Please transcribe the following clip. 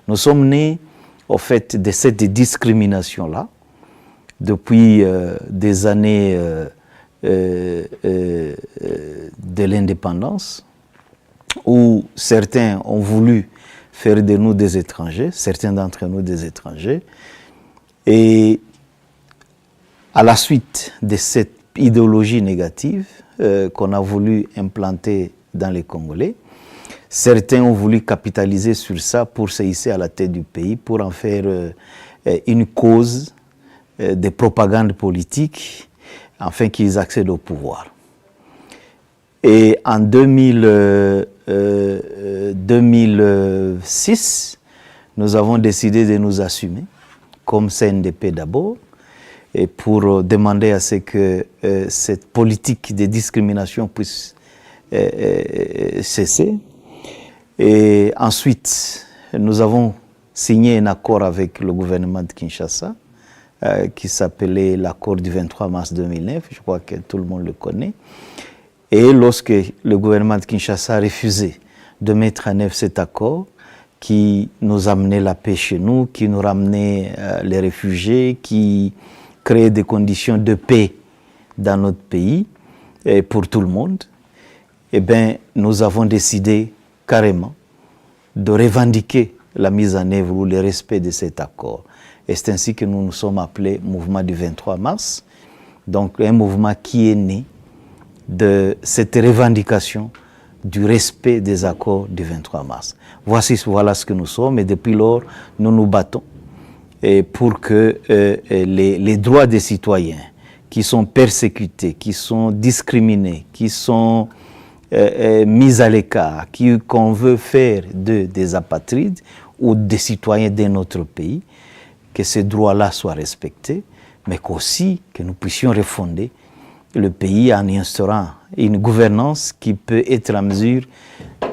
Nous sommes nés, au fait, de cette discrimination-là, depuis des années de l'indépendance, où certains ont voulu faire de nous des étrangers, certains d'entre nous des étrangers, et à la suite de cette idéologie négative qu'on a voulu implanter dans les Congolais, certains ont voulu capitaliser sur ça pour se hisser à la tête du pays, pour en faire une cause de propagande politique, afin qu'ils accèdent au pouvoir. Et en 2006, nous avons décidé de nous assumer, comme CNDP d'abord, et pour demander à ce que cette politique de discrimination puisse cesser. Et ensuite, nous avons signé un accord avec le gouvernement de Kinshasa, qui s'appelait l'accord du 23 mars 2009, je crois que tout le monde le connaît. Et lorsque le gouvernement de Kinshasa a refusé de mettre en œuvre cet accord, qui nous amenait la paix chez nous, qui nous ramenait les réfugiés, qui créait des conditions de paix dans notre pays, et pour tout le monde, eh bien, nous avons décidé carrément de revendiquer la mise en œuvre ou le respect de cet accord. Et c'est ainsi que nous nous sommes appelés Mouvement du 23 mars, donc un mouvement qui est né de cette revendication du respect des accords du 23 mars. Voilà ce que nous sommes, et depuis lors, nous nous battons pour que les droits des citoyens qui sont persécutés, qui sont discriminés, qui sont mis à l'écart, qu'on veut faire des apatrides ou des citoyens de notre pays, que ces droits-là soient respectés, mais qu'aussi que nous puissions refonder le pays en instaurant une gouvernance qui peut être en mesure